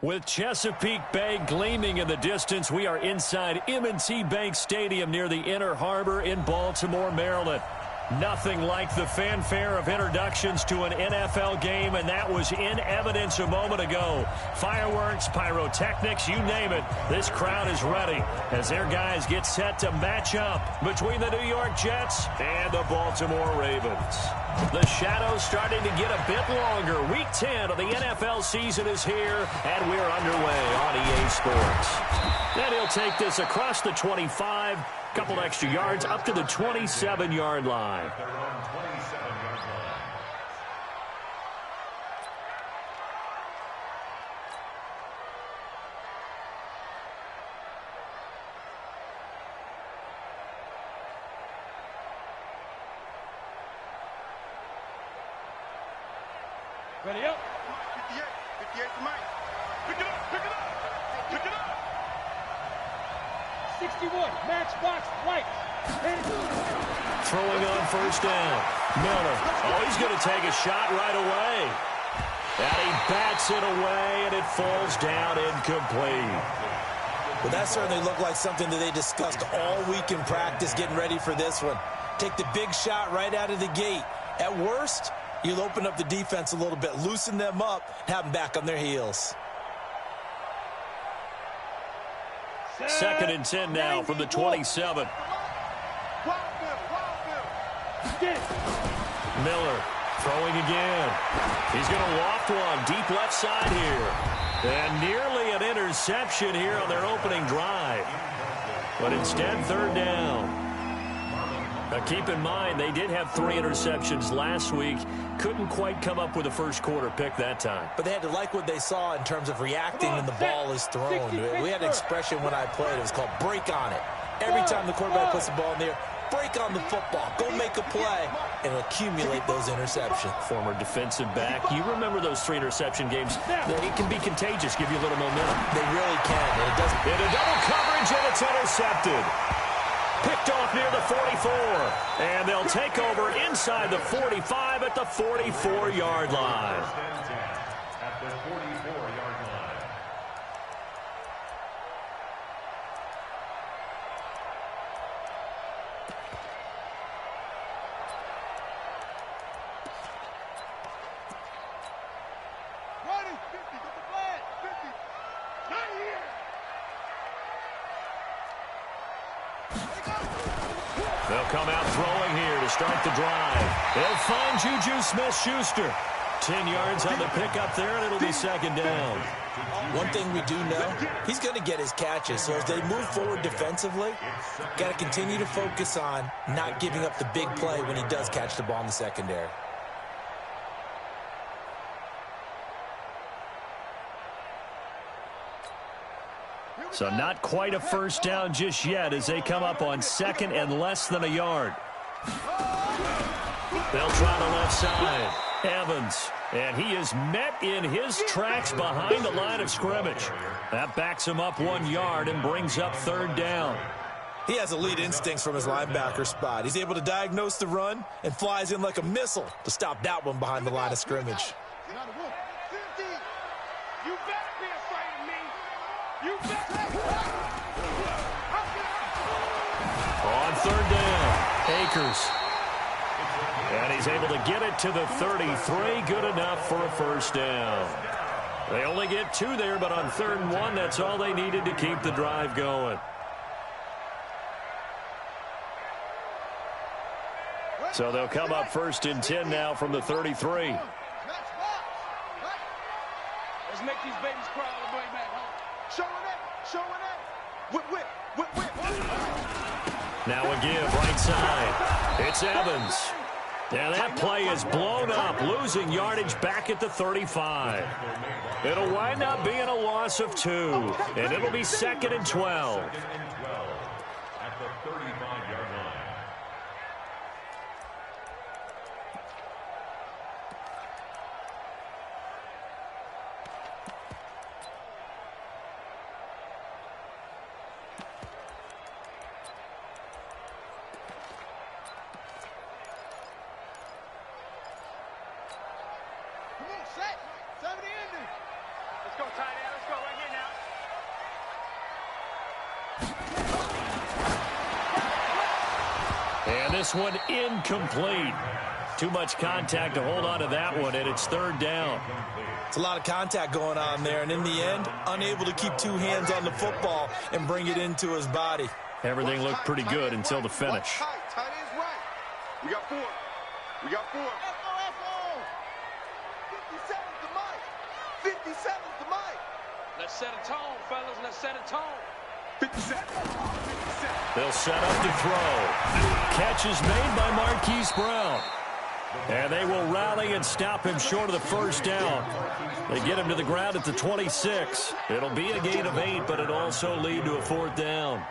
With Chesapeake Bay gleaming in the distance, we are inside M&T Bank Stadium near the Inner Harbor in Baltimore, Maryland. Nothing like the fanfare of introductions to an NFL game, and that was in evidence a moment ago. Fireworks, pyrotechnics, you name it. This crowd is ready as their guys get set to match up between the New York Jets and the Baltimore Ravens. The shadows starting to get a bit longer. Week 10 of the NFL season is here, and we're underway on EA Sports. Then he'll take this across the 25, couple extra yards up to the 27-yard line. Ready up. 58. 58 to Mike. Pick it up. Pick it up. Pick it up. 61. Matchbox right. Throwing on first down. Miller. Oh, he's going to take a shot right away. And he bats it away, and it falls down incomplete. Well, that certainly looked like something that they discussed all week in practice getting ready for this one. Take the big shot right out of the gate. At worst, you'll open up the defense a little bit, loosen them up, have them back on their heels. 2nd and 10 now from the 27. Miller throwing again. He's going to loft one deep left side here. And nearly an interception here on their opening drive. But instead, 3rd down. Now keep in mind, they did have 3 interceptions last week. Couldn't quite come up with a first quarter pick that time. But they had to like what they saw in terms of reacting when the ball is thrown. We had an expression when I played. It was called break on it. Every time the quarterback puts the ball in there, break on the football. Go make a play and accumulate those interceptions. Former defensive back. You remember those 3 interception games. It can be contagious, give you a little momentum. They really can. And it doesn't. In a double coverage, and it's intercepted. Picked off near the 44, and they'll take over inside the 45 at the 44-yard line. At the 44-yard line. Ready. 50. Get the flag. 50. Not here. They'll come out throwing here to start the drive. They'll find Juju Smith-Schuster. 10 yards on the pickup there, and it'll be 2nd down. One thing we do know, he's going to get his catches. So as they move forward defensively, got to continue to focus on not giving up the big play when he does catch the ball in the secondary. So not quite a first down just yet as they come up on 2nd and less than a yard. They'll try the left side. Evans. And he is met in his tracks behind the line of scrimmage. That backs him up 1 yard and brings up 3rd down. He has elite instincts from his linebacker spot. He's able to diagnose the run and flies in like a missile to stop that one behind the line of scrimmage. You better be afraid of me. You better. On 3rd down, Akers. And he's able to get it to the 33. Good enough for a first down. They only get 2 there, but on 3rd and 1, that's all they needed to keep the drive going. So they'll come up 1st and 10 now from the 33. Let's make these babies cry all the way back home. Showing it, showing it. Whip. Now a give right side. It's Evans. And that play is blown up, losing yardage back at the 35. It'll wind up being a loss of 2, and it'll be 2nd and 12. At the 35-yard line. go, tight end. Let's go right here now. And this one incomplete. Too much contact to hold on to that one, and it's third down. It's a lot of contact going on there, and in the end, unable to keep two hands on the football and bring it into his body. Everything looked pretty good until the finish. Tight end's right. We got four. We got four. 57's the mic. 57's the mic. Let's set a tone, fellas. Let's set a tone. 57. They'll set up to throw. Catch is made by Marquise Brown. And they will rally and stop him short of the first down. They get him to the ground at the 26. It'll be a gain of 8, but it'll also lead to a fourth down.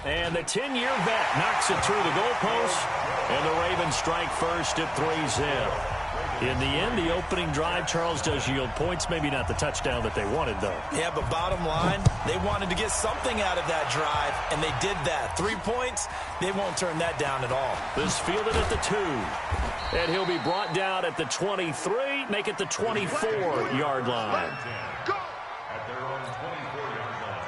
And the 10-year vet knocks it through the goalpost, and the Ravens strike first at 3-0. In the end, the opening drive, Charles, does yield points. Maybe not the touchdown that they wanted, though. Yeah, but bottom line, they wanted to get something out of that drive, and they did that. 3 points, they won't turn that down at all. This fielded at the 2. And he'll be brought down at the 23, make it the 24-yard line. Go! At their own 24-yard line.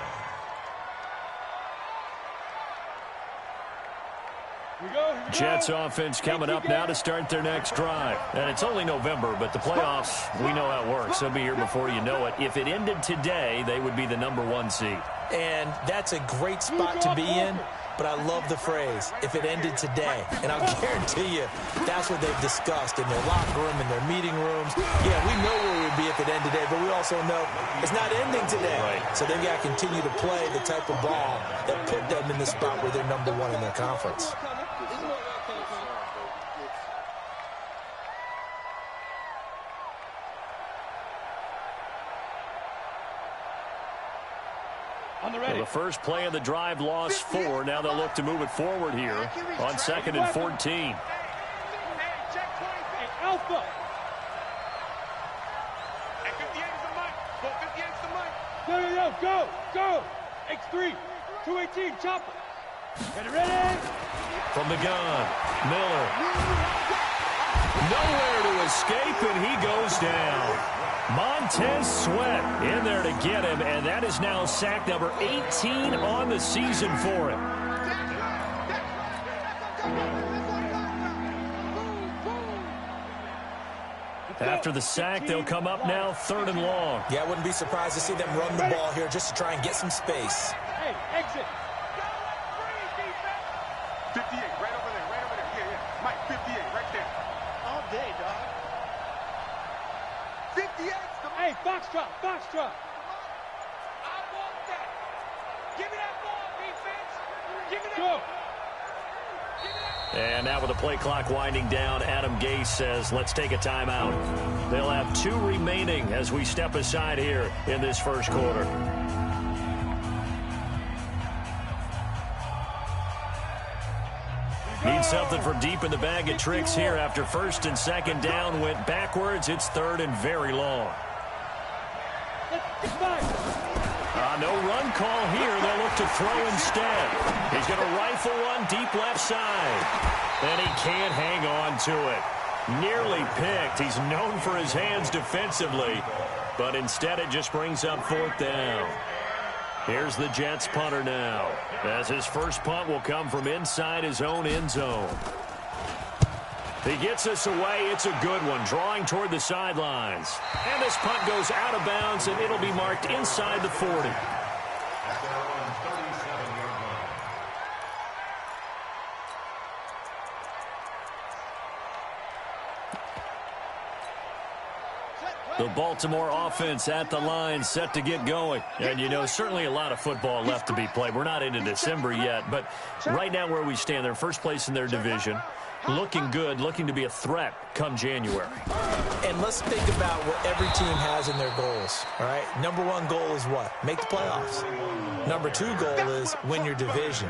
Jets offense coming up now to start their next drive. And it's only November, but the playoffs, we know how it works. They'll be here before you know it. If it ended today, they would be the #1 seed. And that's a great spot to be in, but I love the phrase, if it ended today. And I'll guarantee you, that's what they've discussed in their locker room, in their meeting rooms. Yeah, we know where we would be if it ended today, but we also know it's not ending today. Right. So they've got to continue to play the type of ball that put them in the spot where they're #1 in their conference. Well, the first play of the drive lost 4. Now they'll look to move it forward here on 2nd and 14. Hey, check 20. Hey, Alpha. Hey, 58's the mic. Go, 58's the mic. Go. X3. 218, chopper. Ready? From the gun, Miller. Nowhere to escape, and he goes down. Montez Sweat in there to get him, and that is now sack number 18 on the season for him. After the sack, they'll come up now 3rd and long. Yeah, I wouldn't be surprised to see them run the ball here just to try and get some space. Hey, exit. 58, right over there. Yeah. Mike, 58, right there. All day, dog. 58's the... Hey, Foxtrot. I want that. Give me that ball, defense. Give me that ball. And now with the play clock winding down, Adam Gase says, let's take a timeout. They'll have 2 remaining as we step aside here in this first quarter. Need something from deep in the bag of tricks here after 1st and 2nd down went backwards. It's 3rd and very long. No run call here. They'll look to throw instead. He's going to rifle one deep left side. And he can't hang on to it. Nearly picked. He's known for his hands defensively. But instead it just brings up 4th down. Here's the Jets punter now, as his first punt will come from inside his own end zone. He gets us away. It's a good one, drawing toward the sidelines. And this punt goes out of bounds, and it'll be marked inside the 40. The Baltimore offense at the line, set to get going. And, you know, certainly a lot of football left to be played. We're not into December yet, but right now where we stand, they're first place in their division. Looking good, looking to be a threat come January. And let's think about what every team has in their goals, all right? #1 goal is what? Make the playoffs. #2 goal is win your division.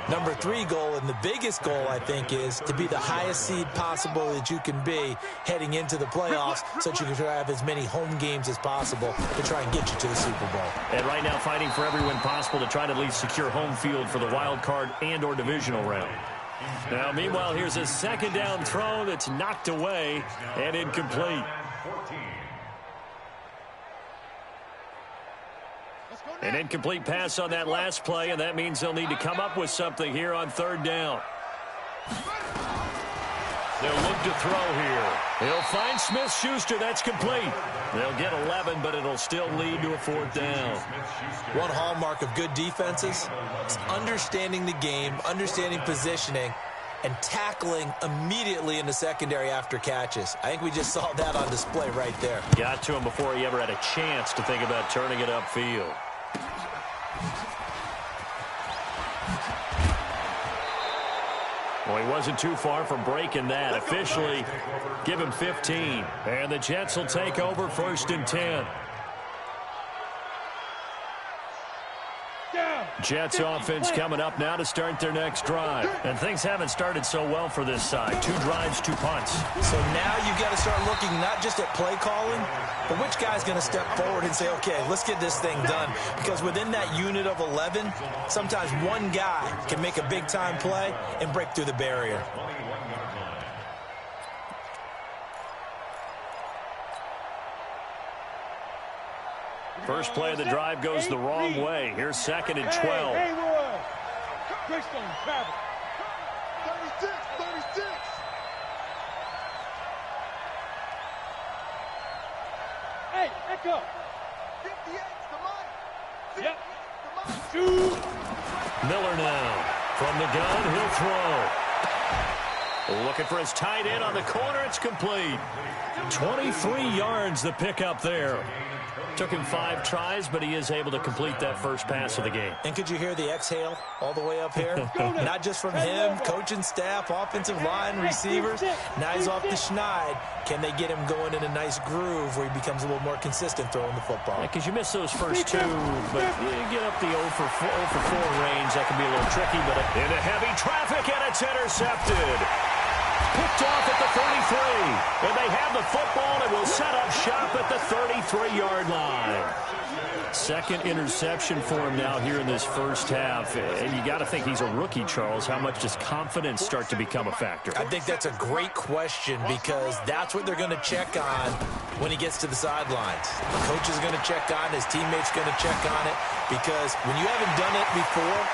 #3 goal, and the biggest goal, I think, is to be the highest seed possible that you can be heading into the playoffs so that you can try to have as many home games as possible to try and get you to the Super Bowl. And right now fighting for every win possible to try to at least secure home field for the wild card and or divisional round. Now, meanwhile, here's a 2nd down throw that's knocked away and incomplete. 14. An incomplete pass on that last play, and that means they'll need to come up with something here on third down. They'll look to throw here. He'll find Smith-Schuster. That's complete. They'll get 11, but it'll still lead to a fourth down. One hallmark of good defenses is understanding the game, understanding positioning, and tackling immediately in the secondary after catches. I think we just saw that on display right there. Got to him before he ever had a chance to think about turning it upfield. Well, he wasn't too far from breaking that. Officially, give him 15. And the Jets will take over 1st and 10. Jets offense coming up now to start their next drive. And things haven't started so well for this side. 2 drives, 2 punts. So now you've got to start looking not just at play calling, but which guy's going to step forward and say, okay, let's get this thing done. Because within that unit of 11, sometimes one guy can make a big-time play and break through the barrier. First play of the drive goes the wrong way. Here's 2nd and 12. Hey, Roy. Christian, travel. 36, 36. Hey, echo. 58, come on. Yep. Shoot. Miller now. From the gun, he'll throw. Looking for his tight end on the corner. It's complete. 23 yards the pickup there. Took him 5 tries, but he is able to complete that first pass of the game. And could you hear the exhale all the way up here? Not just from him, coaching staff, offensive line, receivers. Now he's off the schneid. Can they get him going in a nice groove where he becomes a little more consistent throwing the football? Because you miss those first 2, but you get up the 0 for 4 range. That can be a little tricky, but into heavy traffic, and it's intercepted. Picked off at the 33. And they have the football and will set up shop at the 33-yard line. 2nd interception for him now here in this first half. And you got to think he's a rookie, Charles. How much does confidence start to become a factor? I think that's a great question because that's what they're going to check on when he gets to the sidelines. The coach is going to check on, his teammates going to check on it, because when you haven't done it before,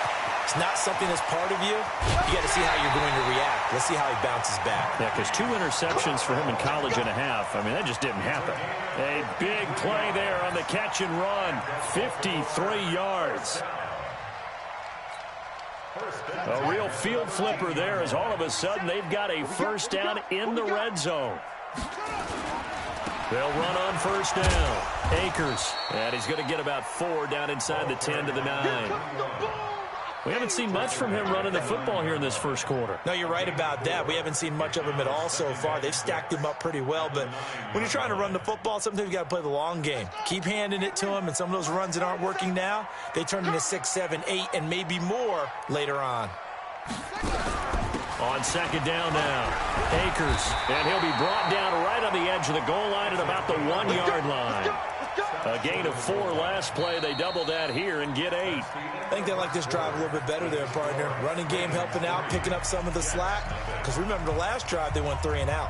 it's not something that's part of you. You got to see how you're going to react. Let's see how he bounces back. Yeah, because 2 interceptions for him in college and a half. I mean, that just didn't happen. A big play there on the catch and run. 53 yards. A real field flipper there as all of a sudden they've got a first down in the red zone. They'll run on first down. Akers. And he's going to get about 4 down inside the 10 to the 9. We haven't seen much from him running the football here in this first quarter. No, you're right about that. We haven't seen much of him at all so far. They've stacked him up pretty well, but when you're trying to run the football, sometimes you got to play the long game. Keep handing it to him, and some of those runs that aren't working now, they turn into 6, 7, 8, and maybe more later on. On 2nd down now, Akers, and he'll be brought down right on the edge of the goal line at about the 1-yard line. A gain of 4 last play. They double that here and get 8. I think they like this drive a little bit better there, partner. Running game helping out, picking up some of the slack. Because remember, the last drive, they went 3 and out.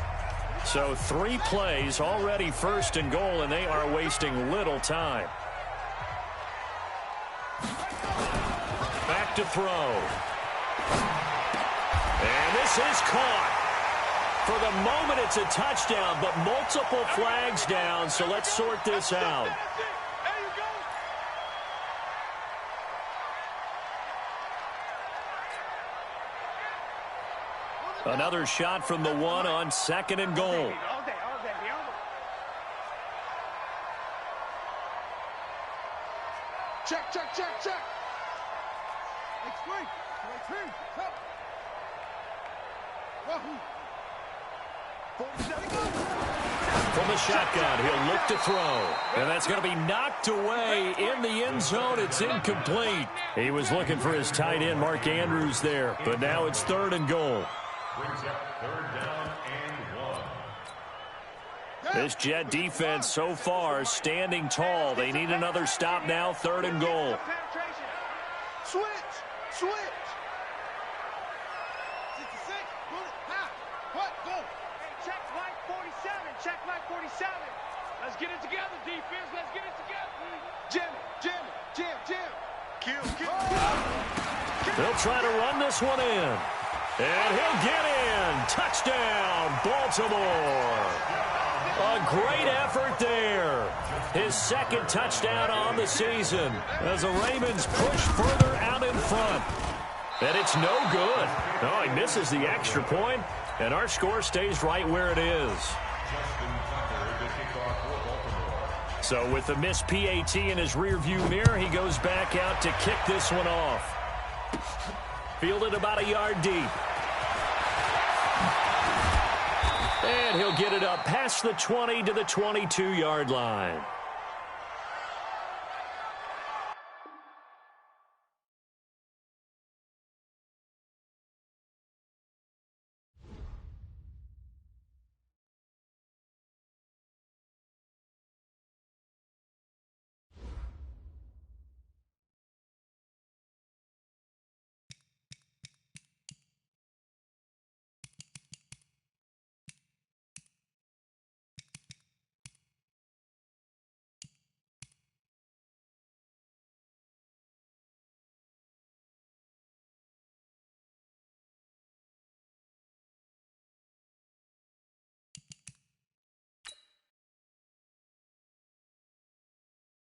So 3 plays, already 1st and goal, and they are wasting little time. Back to throw. And this is caught. For the moment, it's a touchdown, but multiple flags down, so let's sort this out. Another shot from the 1 on 2nd and goal. Check, check, check, check. Explain. From the shotgun, he'll look to throw. And that's going to be knocked away in the end zone. It's incomplete. He was looking for his tight end, Mark Andrews, there. But now it's 3rd and goal. Brings up 3rd down and 1. This Jet defense so far standing tall. They need another stop now, 3rd and goal. Switch. 66. Go. check light 47. Check light 47. Let's get it together, defense. Let's get it together. Jim, Jim, Jim, Jim. Kill. They'll try to run this one in. And he'll get in. Touchdown, Baltimore. A great effort there. His second touchdown on the season as the Ravens push further out in front. And it's no good. Oh, he misses the extra point, and our score stays right where it is. So with the missed PAT in his rearview mirror, he goes back out to kick this one off. Fielded about a yard deep. And he'll get it up past the 20 to the 22-yard line.